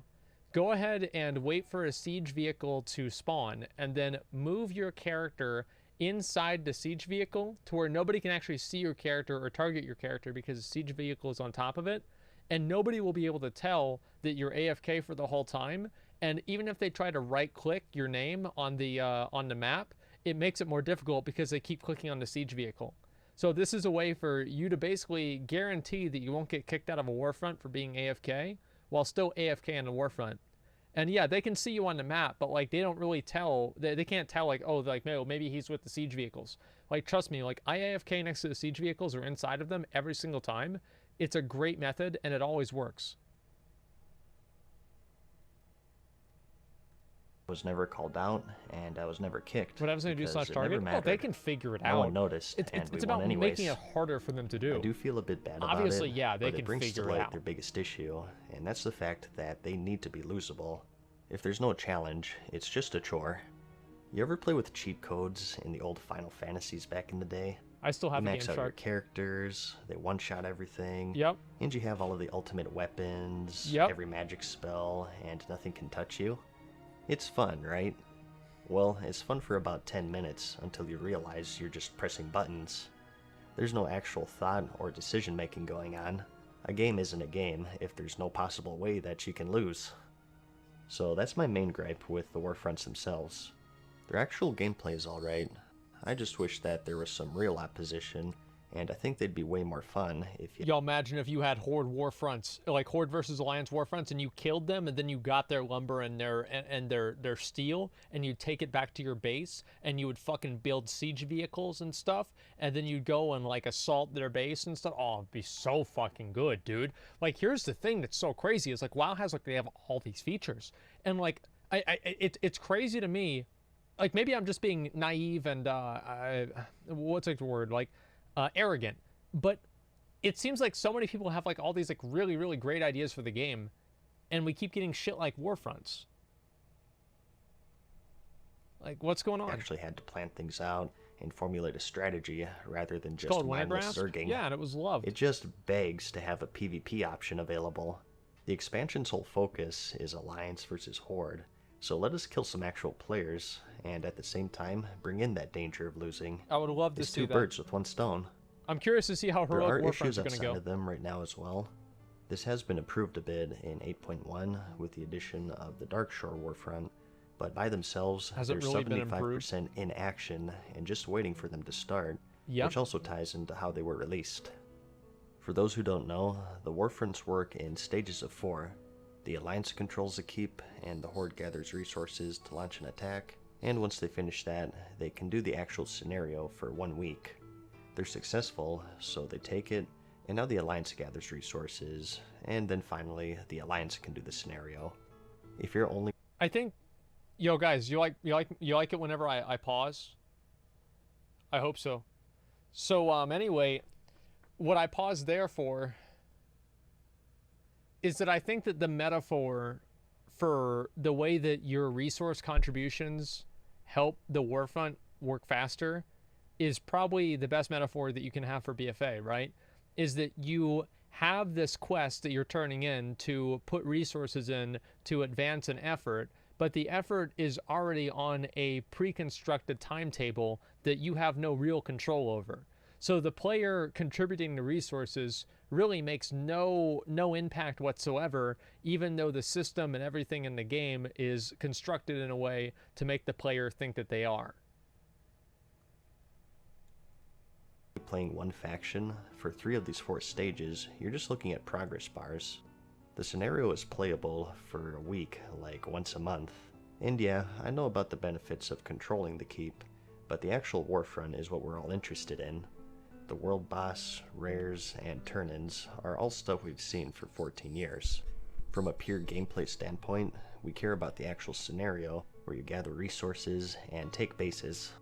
Go ahead and wait for a siege vehicle to spawn and then move your character inside the siege vehicle to where nobody can actually see your character or target your character because the siege vehicle is on top of it. And nobody will be able to tell that you're AFK for the whole time. And even if they try to right-click your name on the map, it makes it more difficult because they keep clicking on the siege vehicle. So this is a way for you to basically guarantee that you won't get kicked out of a Warfront for being AFK while still AFK on the Warfront. And yeah, they can see you on the map, but like they don't really tell. They can't tell like, oh, like no, maybe he's with the siege vehicles. Like trust me, like I AFK next to the siege vehicles or inside of them every single time. It's a great method, and it always works. I was never called out, and I was never kicked. What happens when you do slash target? Oh, they can figure it out. No one noticed, and it's we won about anyways. making it harder for them to do. I do feel a bit bad about Obviously, it. yeah, they but can it brings figure to it light out. their biggest issue, and that's the fact that they need to be losable. If there's no challenge, it's just a chore. You ever play with cheat codes in the old Final Fantasies back in the day? I still have you a max game out your shark. characters, they one-shot everything. Yep. And you have all of the ultimate weapons, Yep. every magic spell, and nothing can touch you. It's fun, right? Well, it's fun for about 10 minutes until you realize you're just pressing buttons. There's no actual thought or decision making going on. A game isn't a game if there's no possible way that you can lose. So that's my main gripe with the Warfronts themselves. Their actual gameplay is alright. I just wish that there was some real opposition, and I think they'd be way more fun if you... Y'all imagine if you had Horde Warfronts, like Horde versus Alliance Warfronts, and you killed them, and then you got their lumber and their steel, and you take it back to your base, and you would fucking build siege vehicles and stuff, and then you'd go and like assault their base and stuff. Oh, it'd be so fucking good, dude. Like, here's the thing that's so crazy is like WoW has like they have all these features, and like it's crazy to me. Like maybe I'm just being naive and what's like the word like. Arrogant, but it seems like so many people have like all these like really, really great ideas for the game, and we keep getting shit like Warfronts. Like, what's going on? Actually had to plan things out and formulate a strategy rather than just Called mindless Landgrasp? zerging. Yeah, and it was loved. It just begs to have a PvP option available. The expansion's whole focus is Alliance versus Horde, so let us kill some actual players, and at the same time, bring in that danger of losing. I would love to It's see two that. birds with one stone. I'm curious to see how There heroic are Warfronts issues are going to outside go. of them right now as well. This has been improved a bit in 8.1 with the addition of the Darkshore Warfront, but by themselves, Has it they're really been 75% in action and just waiting for them to start, Yep. which also ties into how they were released. For those who don't know, the Warfronts work in stages of 4. The Alliance controls the keep, and the Horde gathers resources to launch an attack, and once they finish that, they can do the actual scenario for 1 week. They're successful, so they take it, and now the Alliance gathers resources, and then finally, the Alliance can do the scenario. If you're only... I think, yo guys, you like it whenever I pause? I hope so. So anyway, what I paused there for is that I think that the metaphor for the way that your resource contributions help the Warfront work faster is probably the best metaphor that you can have for BFA, right? Is that you have this quest that you're turning in to put resources in to advance an effort, but the effort is already on a pre-constructed timetable that you have no real control over. So the player contributing the resources really makes no impact whatsoever, even though the system and everything in the game is constructed in a way to make the player think that they are. Playing one faction, for 3 of these 4 stages, you're just looking at progress bars. The scenario is playable for a week, like once a month. And yeah, I know about the benefits of controlling the keep, but the actual Warfront is what we're all interested in. The world boss, rares, and turn-ins are all stuff we've seen for 14 years. From a pure gameplay standpoint, we care about the actual scenario, where you gather resources and take bases.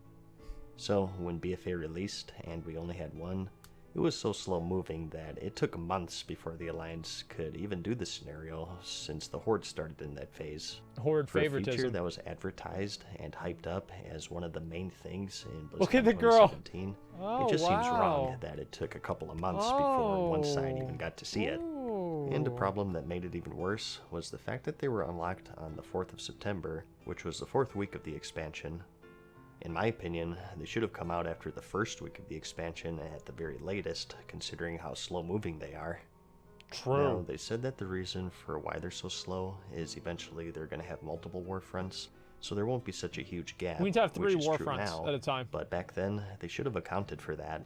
So, when BFA released, and we only had one, it was so slow moving that it took months before the Alliance could even do the scenario, since the Horde started in that phase. Horde For favoritism. a feature that was advertised and hyped up as one of the main things in BlizzCon Look at the girl. 2017, Oh, it just seems wow. wrong that it took a couple of months before one side even got to see it. And a problem that made it even worse was the fact that they were unlocked on the 4th of September, which was the 4th week of the expansion. In my opinion, they should have come out after the 1st week of the expansion at the very latest, considering how slow-moving they are. True. Now, they said that the reason for why they're so slow is eventually they're going to have multiple Warfronts, so there won't be such a huge gap. We need to have 3 which is true Warfronts now, at a time. But back then, they should have accounted for that.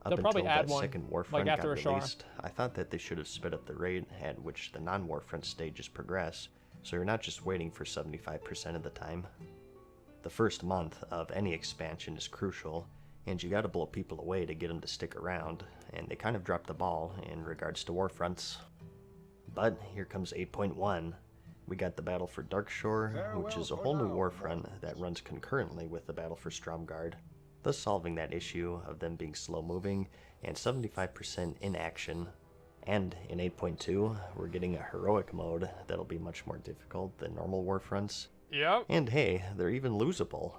They'll probably until add that one, second Warfront like after got a Shar. released, I thought that they should have sped up the rate at which the non-Warfront stages progress, so you're not just waiting for 75% of the time. The first month of any expansion is crucial, and you gotta blow people away to get them to stick around, and they kind of dropped the ball in regards to Warfronts. But here comes 8.1. We got the Battle for Darkshore, which is a whole new Warfront that runs concurrently with the Battle for Stromgarde, thus solving that issue of them being slow-moving and 75% inaction. And in 8.2, we're getting a heroic mode that'll be much more difficult than normal Warfronts. Yep. And hey, they're even losable.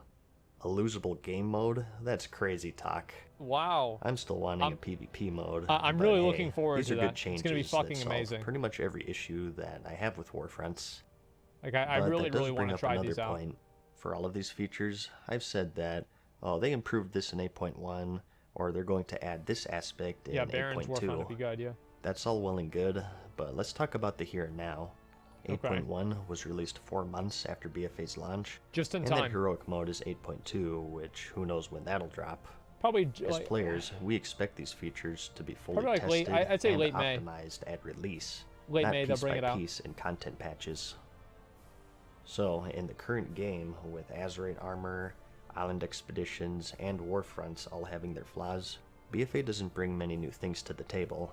A losable game mode? That's crazy talk. Wow. I'm still wanting a PvP mode. I'm but really hey, looking forward these to are that. Good changes It's gonna be fucking that solve amazing. pretty much every issue that I have with Warfronts. Like I But really, that does really bring want to up try another these out. point. For all of these features, I've said that, oh, they improved this in 8.1, or they're going to add this aspect in Yeah, Baron's Warfront 8.2. would be good, yeah. That's all well and good, but let's talk about the here and now. Okay. 8.1 was released 4 months after BFA's launch, Just in and time. that heroic mode is 8.2, which who knows when that'll drop. Probably As like, players, we expect these features to be fully Probably like tested late- I'd say and late May. optimized at release, Late not May they'll piece bring by it out. piece in content patches. So, in the current game, with Azerite armor, island expeditions, and Warfronts all having their flaws, BFA doesn't bring many new things to the table.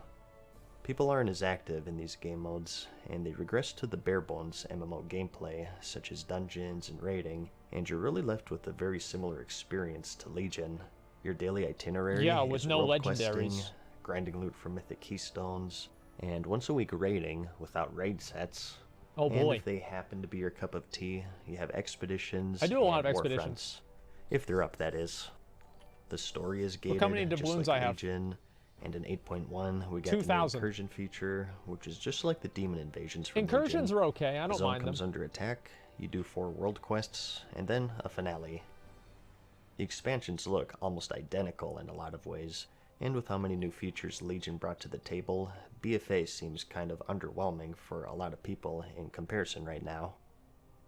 People aren't as active in these game modes, and they regress to the bare-bones MMO gameplay, such as dungeons and raiding, and you're really left with a very similar experience to Legion. Your daily itinerary Yeah, with is no world legendaries. questing, grinding loot for mythic keystones, and once a week raiding without raid sets. Oh And boy. if they happen to be your cup of tea, you have expeditions. I do a lot and of expeditions. Warfronts. If they're up, that is. The story is gated, how many just doubloons like I have? Legion. And in 8.1, we got the new 2,000. incursion feature, which is just like the demon invasions from Incursions Legion. are okay. I The don't zone mind them. comes under attack, you do 4 world quests, and then a finale. The expansions look almost identical in a lot of ways, and with how many new features Legion brought to the table, BFA seems kind of underwhelming for a lot of people in comparison right now.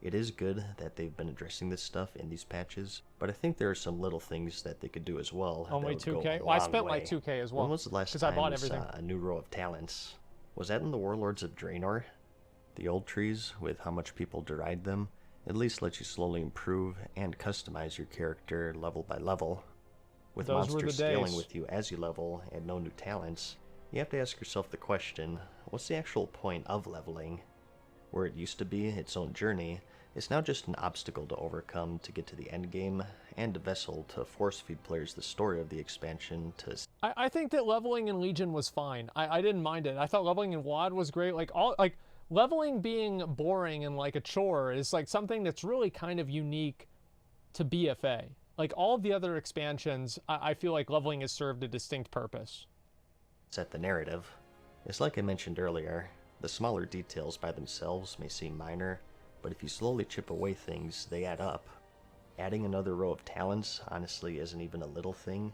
It is good that they've been addressing this stuff in these patches, but I think there are some little things that they could do as well. Only that would go 2K? a Well, I long spent way. like 2K as well. When was the last 'cause I time bought we everything. saw a new row of talents? Was that in the Warlords of Draenor? The old trees, with how much people deride them, at least let you slowly improve and customize your character level by level. With Those were monsters the scaling days. with you as you level and no new talents, you have to ask yourself the question, what's the actual point of leveling? Where it used to be its own journey, it's now just an obstacle to overcome to get to the end game, and a vessel to force feed players the story of the expansion to I think that leveling in Legion was fine. I didn't mind it. I thought leveling in WoD was great. Like leveling being boring and like a chore is like something that's really kind of unique to BFA. Like all of the other expansions, I feel like leveling has served a distinct purpose. set the narrative. It's like I mentioned earlier, the smaller details by themselves may seem minor, but if you slowly chip away things, they add up. Adding another row of talents honestly isn't even a little thing.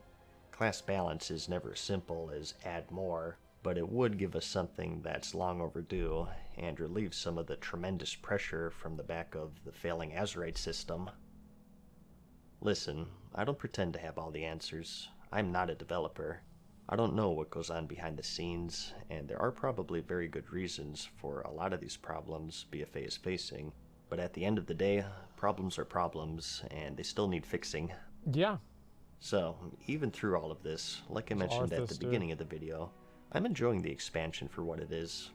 class balance is never as simple as add more, but it would give us something that's long overdue and relieve some of the tremendous pressure from the back of the failing Azerite system. Listen, I don't pretend to have all the answers. I'm not a developer. I don't know what goes on behind the scenes, and there are probably very good reasons for a lot of these problems BFA is facing, but at the end of the day, problems are problems, and they still need fixing. Yeah. So, even through all of this, like I mentioned at the beginning of the video, I'm enjoying the expansion for what it is.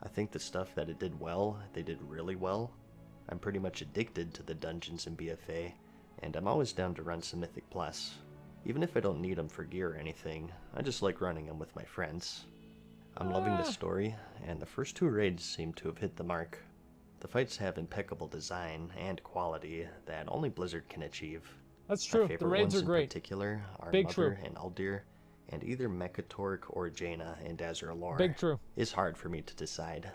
I think the stuff that it did well, they did really well. I'm pretty much addicted to the dungeons in BFA, and I'm always down to run some Mythic Plus. Even if I don't need them for gear or anything, I just like running them with my friends. I'm loving the story, and the first 2 raids seem to have hit the mark. The fights have impeccable design and quality that only Blizzard can achieve. That's true. The raids are great. In particular are Big Mother true. and Aldir, and either Mechatork or Jaina in Dazzler lore. Big true. Is hard for me to decide.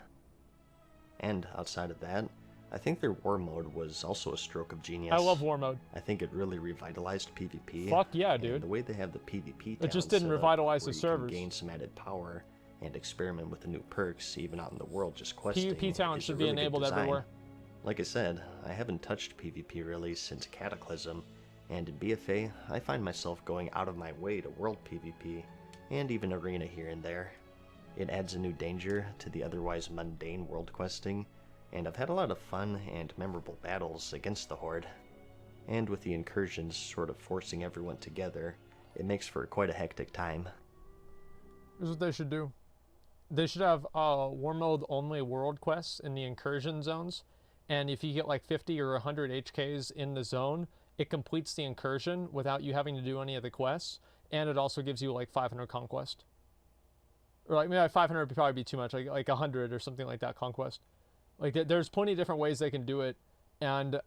And outside of that, I think their war mode was also a stroke of genius. I love war mode. I think it really revitalized PvP. Fuck yeah, dude. The way they have the PvP it just didn't revitalize the servers. Gain some added power and experiment with the new perks even out in the world just questing. PvP talent should be really enabled everywhere. Like I said, I haven't touched PvP really since Cataclysm, and in BFA, I find myself going out of my way to world PvP, and even arena here and there. It adds a new danger to the otherwise mundane world questing, and I've had a lot of fun and memorable battles against the Horde. And with the incursions sort of forcing everyone together, it makes for quite a hectic time. Here's what they should do. They should have war mode only world quests in the incursion zones, and if you get like 50 or 100 HKs in the zone, it completes the incursion without you having to do any of the quests, and it also gives you like 500 conquest. Or like maybe 500 would probably be too much, like 100 or something like that conquest. Like there's plenty of different ways they can do it, and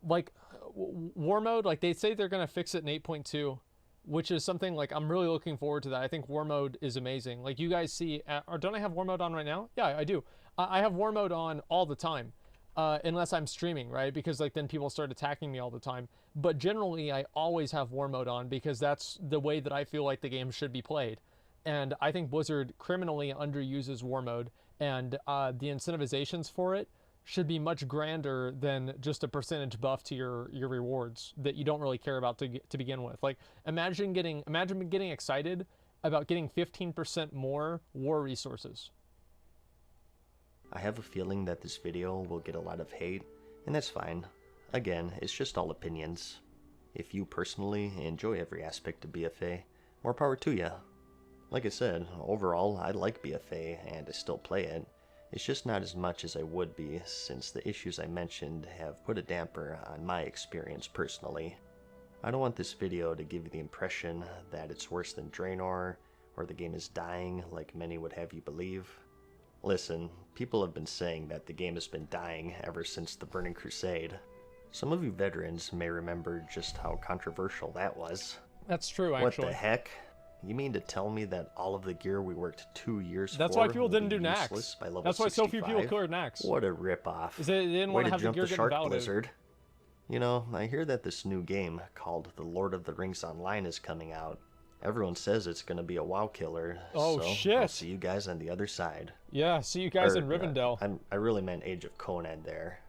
like war mode, like they say they're gonna fix it in 8.2, which is something like I'm really looking forward to that. I think war mode is amazing. Like you guys see, or don't I have war mode on right now? Yeah, I do. I have war mode on all the time, unless I'm streaming, right? Because like then people start attacking me all the time. But generally, I always have war mode on because that's the way that I feel like the game should be played. And I think Blizzard criminally underuses war mode, and the incentivizations for it should be much grander than just a percentage buff to your rewards that you don't really care about to begin with. Like imagine getting excited about getting 15% more war resources. I have a feeling that this video will get a lot of hate, and that's fine. Again, it's just all opinions. If you personally enjoy every aspect of BFA, more power to ya. Like I said, overall, I like BFA and I still play it. It's just not as much as I would be, since the issues I mentioned have put a damper on my experience personally. I don't want this video to give you the impression that it's worse than Draenor, or the game is dying like many would have you believe. Listen, people have been saying that the game has been dying ever since the Burning Crusade. Some of you veterans may remember just how controversial that was. That's true, actually. What the heck? You mean to tell me that all of the gear we worked 2 years That's for why people didn't do by Nax. level That's why 65? so few people cleared Nax. What a ripoff. They didn't want to have the gear getting validated. Blizzard. You know, I hear that this new game called The Lord of the Rings Online is coming out. Everyone says it's going to be a WoW killer. Oh, so shit. I'll see you guys on the other side. Yeah, see you guys in Rivendell. I really meant Age of Conan there.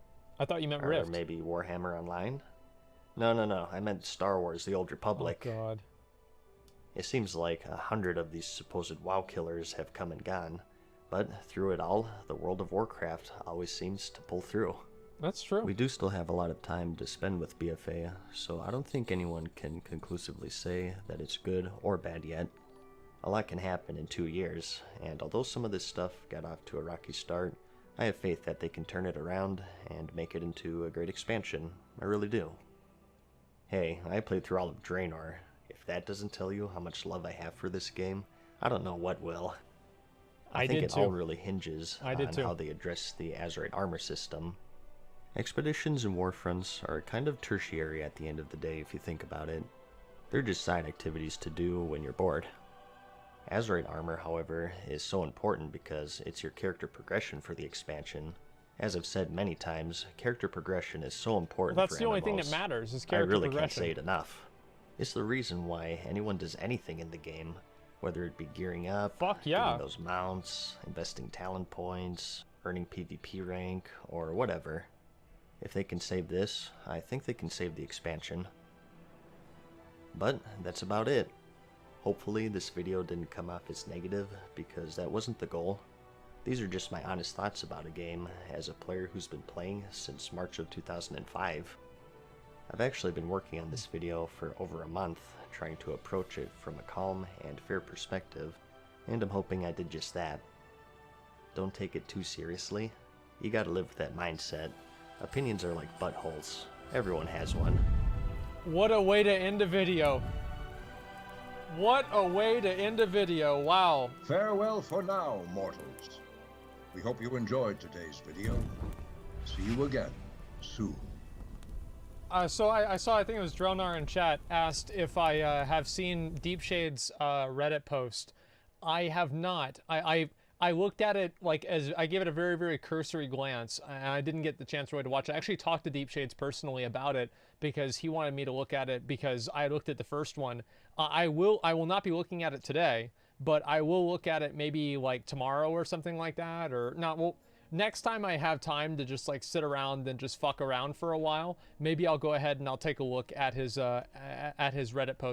I thought you meant Rift. Rift. Or maybe Warhammer Online? No. I meant Star Wars, The Old Republic. Oh, God. It seems like 100 of these supposed WoW killers have come and gone, but through it all, the World of Warcraft always seems to pull through. That's true. We do still have a lot of time to spend with BFA, so I don't think anyone can conclusively say that it's good or bad yet. A lot can happen in 2 years, and although some of this stuff got off to a rocky start, I have faith that they can turn it around and make it into a great expansion. I really do. Hey, I played through all of Draenor. If that doesn't tell you how much love I have for this game, I don't know what will. I think it all really hinges on how they address the Azerite armor system. Expeditions and Warfronts are kind of tertiary at the end of the day if you think about it. They're just side activities to do when you're bored. Azerite armor, however, is so important because it's your character progression for the expansion. As I've said many times, character progression is so important for MMOs. That's the only thing that matters, is character progression. I really can't say it enough. It's the reason why anyone does anything in the game, whether it be gearing up, Fuck yeah, getting those mounts, investing talent points, earning PvP rank, or whatever. If they can save this, I think they can save the expansion. But that's about it. Hopefully this video didn't come off as negative, because that wasn't the goal. These are just my honest thoughts about a game as a player who's been playing since March of 2005. I've actually been working on this video for over a month, trying to approach it from a calm and fair perspective, and I'm hoping I did just that. Don't take it too seriously. You gotta live with that mindset. Opinions are like buttholes. Everyone has one. What a way to end a video. What a way to end a video. Wow. Farewell for now, mortals. We hope you enjoyed today's video. See you again soon. So I saw, I think it was Dronar in chat, asked if I have seen Deepshade's Reddit post. I have not. I looked at it like as I gave it a very, very cursory glance, and I didn't get the chance really to watch it. I actually talked to Deepshades personally about it because he wanted me to look at it because I looked at the first one. I will not be looking at it today, but I will look at it maybe like tomorrow or something like that, or not. Well, next time I have time to just like sit around and just fuck around for a while, maybe I'll go ahead and I'll take a look at his Reddit post.